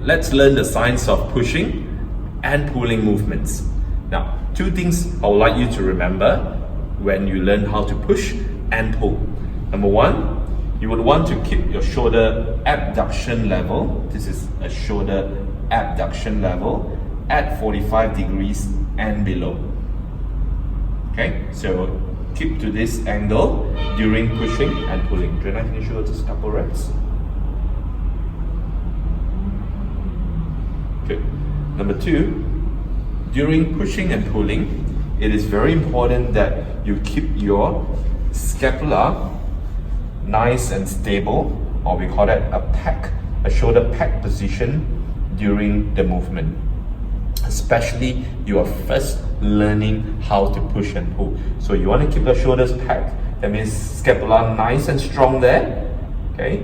let's learn the science of pushing and pulling movements. Now, two things I would like you to remember when you learn how to push and pull. Number one, you would want to keep your shoulder abduction level. This is a shoulder abduction level at 45 degrees and below. Okay, so keep to this angle during pushing and pulling. Joanna, can you show us a couple reps? Okay. Number two, during pushing and pulling, it is very important that you keep your scapula nice and stable, or we call that a shoulder pack position during the movement. Especially you are first learning how to push and pull. So you want to keep the shoulders packed. That means scapula nice and strong there. Okay.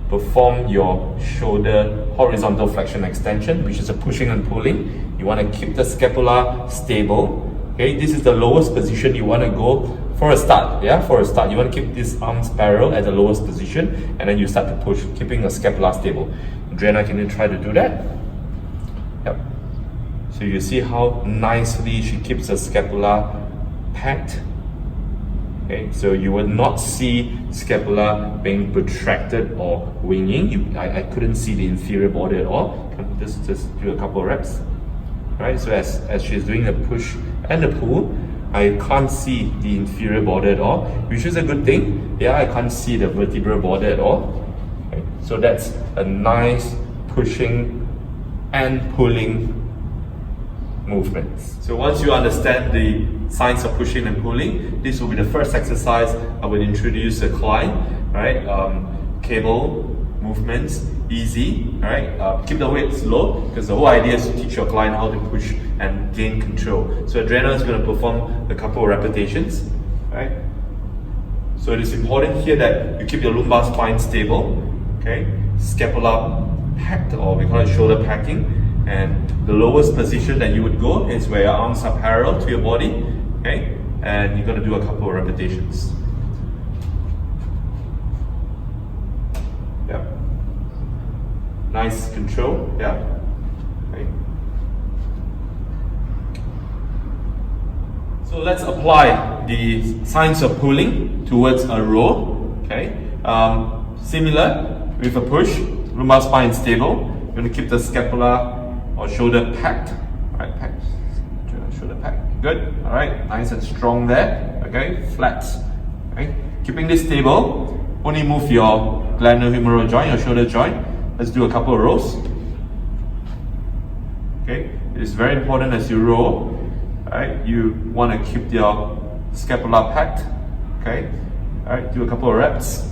Perform your shoulder horizontal flexion extension, which is a pushing and pulling. You want to keep the scapula stable. Okay, this is the lowest position you want to go for a start. Yeah, for a start, you want to keep these arms parallel at the lowest position, and then you start to push, keeping the scapula stable. Adriana, can you try to do that? Yep. So you see how nicely she keeps the scapula packed. Okay, so you will not see scapula being protracted or winging. I couldn't see the inferior body at all. Just do a couple of reps. Right, so as she's doing the push and the pull, I can't see the inferior border at all, which is a good thing. Yeah, I can't see the vertebral border at all. Okay, so that's a nice pushing and pulling movement. So once you understand the science of pushing and pulling, this will be the first exercise I will introduce the client. Right, cable movements, easy. All right, keep the weights low, because the whole idea is to teach your client how to push and gain control. So Adriana is going to perform a couple of repetitions. Right, so it is important here that you keep your lumbar spine stable. Okay, scapula packed, or we call it shoulder packing. And the lowest position that you would go is where your arms are parallel to your body. Okay, and you're going to do a couple of repetitions. Yeah. Nice control. Yeah. Okay. So let's apply the science of pulling towards a row. Okay. Similar with a push, lumbar spine stable. You're going to keep the scapula or shoulder packed. Alright, packed. Shoulder packed. Good. Alright, nice and strong there. Okay, flat. Okay, keeping this stable. Only move your glenohumeral joint, your shoulder joint. Let's do a couple of rows. Okay, it is very important as you row. Alright, you want to keep your scapula packed. Okay, alright, do a couple of reps.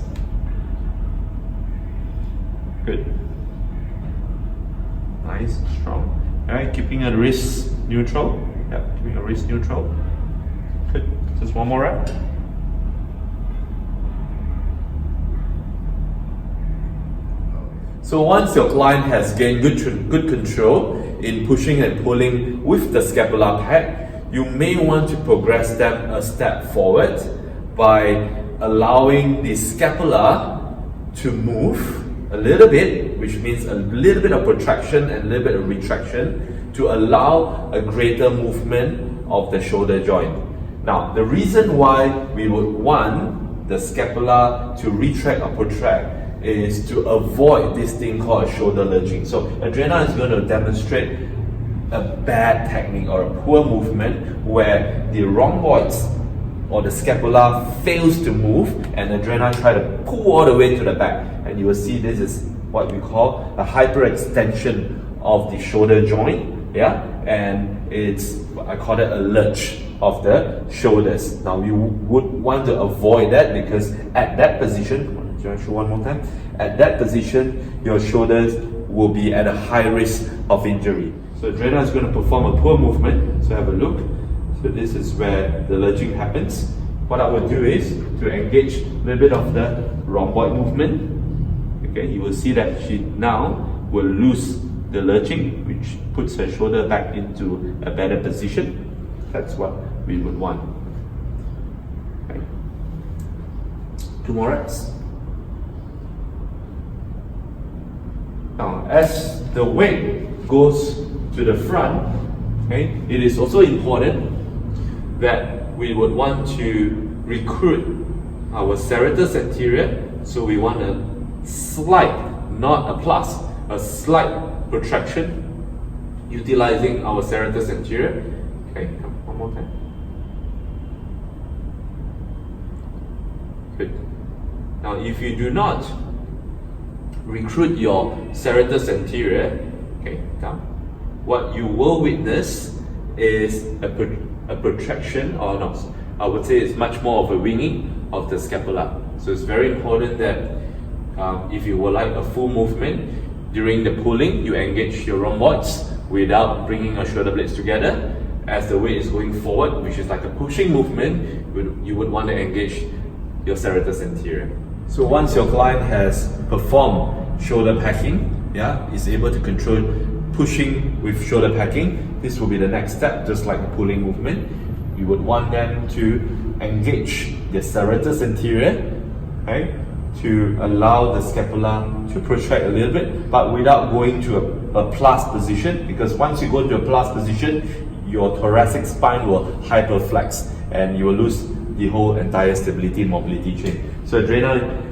Good. Nice, strong. Alright, keeping your wrist neutral. Yeah, keeping your wrist neutral. Good. Just one more rep. So once your client has gained good control in pushing and pulling with the scapular pad, you may want to progress them a step forward by allowing the scapula to move a little bit, which means a little bit of protraction and a little bit of retraction, to allow a greater movement of the shoulder joint. Now, the reason why we would want the scapula to retract or protract is to avoid this thing called a shoulder lurching. So Adriana is going to demonstrate a bad technique or a poor movement where the rhomboids or the scapula fails to move, and Adriana try to pull all the way to the back, and you will see this is what we call a hyperextension of the shoulder joint. Yeah, and I call it a lurch of the shoulders. Now we would want to avoid that, because at that position, do you want to show one more time? At that position, your shoulders will be at a high risk of injury. So Adriana is going to perform a poor movement. So have a look. So this is where the lurching happens. What I will do is to engage a little bit of the rhomboid movement. Okay, you will see that she now will lose the lurching, which puts her shoulder back into a better position. That's what we would want. Okay. 2 more reps. Now, as the weight goes to the front, okay, it is also important that we would want to recruit our serratus anterior. So we want a slight, not a plus, a slight protraction utilizing our serratus anterior. Okay, come one more time. Good. Now if you do not recruit your serratus anterior, okay, down, what you will witness is a protraction, or no, I would say it's much more of a winging of the scapula. So it's very important that if you would like a full movement, during the pulling, you engage your rhomboids without bringing your shoulder blades together. As the weight is going forward, which is like a pushing movement, you would want to engage your serratus anterior. So once your client has performed shoulder packing, is able to control pushing with shoulder packing, this will be the next step, just like a pulling movement. You would want them to engage the serratus anterior, okay, to allow the scapula to protract a little bit, but without going to a plus position, because once you go to a plus position, your thoracic spine will hyperflex and you will lose the whole entire stability and mobility chain. So Adriana,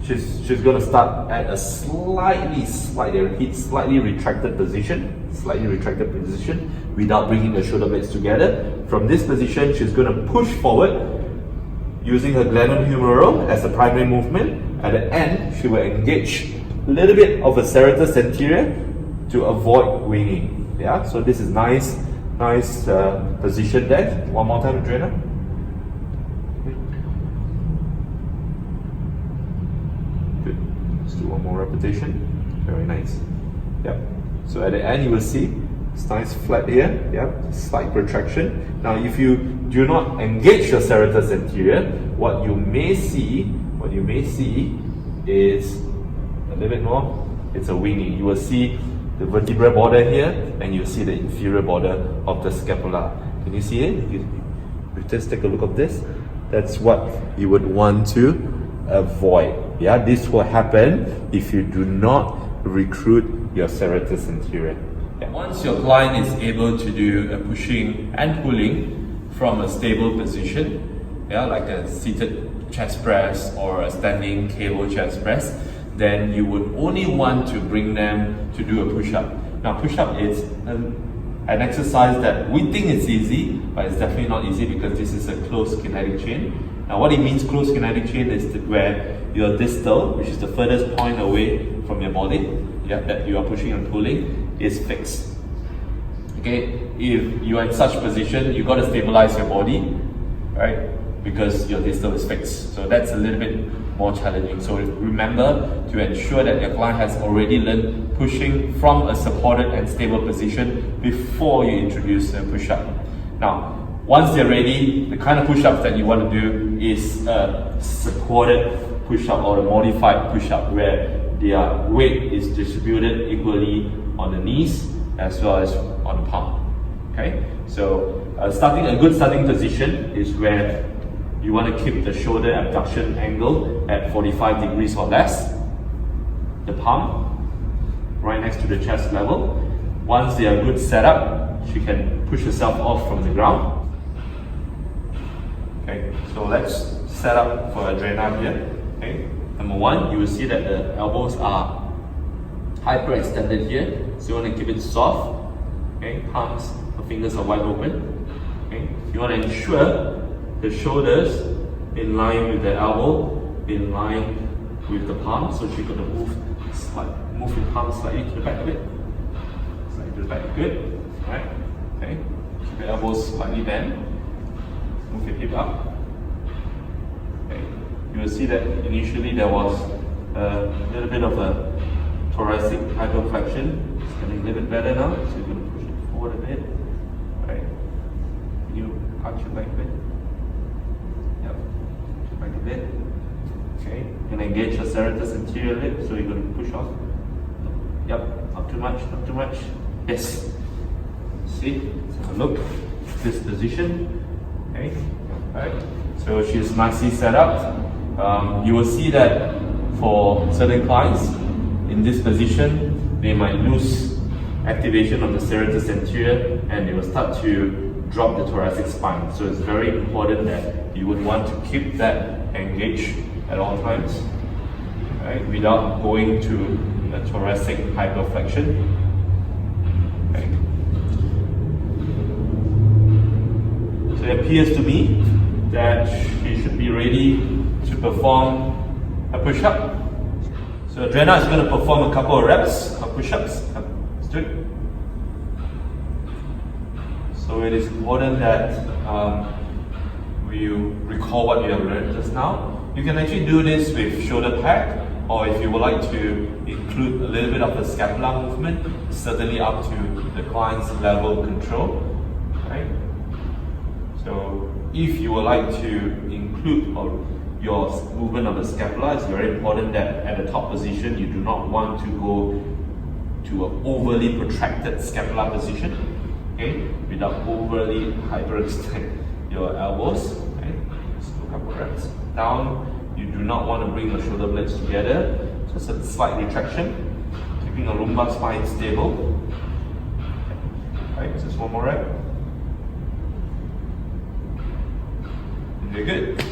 she's going to start at a slightly retracted position, without bringing the shoulder blades together. From this position, she's going to push forward using her glenohumeral as a primary movement. At the end, she will engage a little bit of a serratus anterior to avoid winging. Yeah, so this is nice position there. One more time, Adriana. Good. Let's do one more repetition. Very nice. Yep. So at the end, you will see it's nice flat here. Yep. Slight protraction. Now, if you do not engage your serratus anterior, what you may see is a little bit more. It's a winging. You will see the vertebral border here, and you see the inferior border of the scapula. Can you see it? You just take a look at this. That's what you would want to avoid. Yeah, this will happen if you do not recruit your serratus anterior. Yeah. Once your client is able to do a pushing and pulling from a stable position, like a seated chest press or a standing cable chest press, then you would only want to bring them to do a push-up. Now, push-up is an exercise that we think is easy, but it's definitely not easy because this is a closed kinetic chain. Now, what it means, closed kinetic chain, is where your distal, which is the furthest point away from your body, that you are pushing and pulling, is fixed. Okay, if you are in such position, you got to stabilize your body, right? Because your distal is fixed. So that's a little bit more challenging. So remember to ensure that your client has already learned pushing from a supported and stable position before you introduce a push-up. Now, once they're ready, the kind of push-ups that you want to do is a supported push-up or a modified push-up where their weight is distributed equally on the knees as well as on the palm. Okay, so a good starting position is where you want to keep the shoulder abduction angle at 45 degrees or less. The palm right next to the chest level. Once they are good set up, she can push herself off from the ground. Okay, so let's set up for Adriana here. Okay, number one, you will see that the elbows are hyperextended here, so you want to keep it soft. Okay, palms, the fingers are wide open. Okay, you want to ensure the shoulders in line with the elbow, in line with the palm. So she's going to move your palm slightly to the back a bit. Slightly to the back, good. Alright, okay. Keep your elbows slightly bent. Move your hip up. Okay. You will see that initially there was a little bit of a thoracic hyperflexion. It's getting a little bit better now. So you're going to push it forward a bit. Alright. You arch your back a bit. Back a bit. Okay, you can engage your serratus anterior lip, so you're going to push off. Yep, not too much, not too much. Yes. See? So look, this position. Okay, alright. So she's nicely set up. You will see that for certain clients in this position, they might lose activation of the serratus anterior, and it will start to drop the thoracic spine. So it's very important that you would want to keep that engaged at all times, right, without going to a thoracic hyperflexion. Okay. So it appears to me that she should be ready to perform a push-up. So Adriana is going to perform a couple of reps of push-ups. Let's do it. So it is important that you recall what you have learned just now. You can actually do this with shoulder pad, or if you would like to include a little bit of the scapular movement, certainly up to the client's level of control. Right? So if you would like to include your movement of the scapula, it's very important that at the top position you do not want to go to an overly protracted scapular position, okay, without overly hyperextend your elbows. Okay, just do a couple of reps. Down, you do not want to bring your shoulder blades together, just a slight retraction, keeping the lumbar spine stable. Okay, just one more rep. Very good.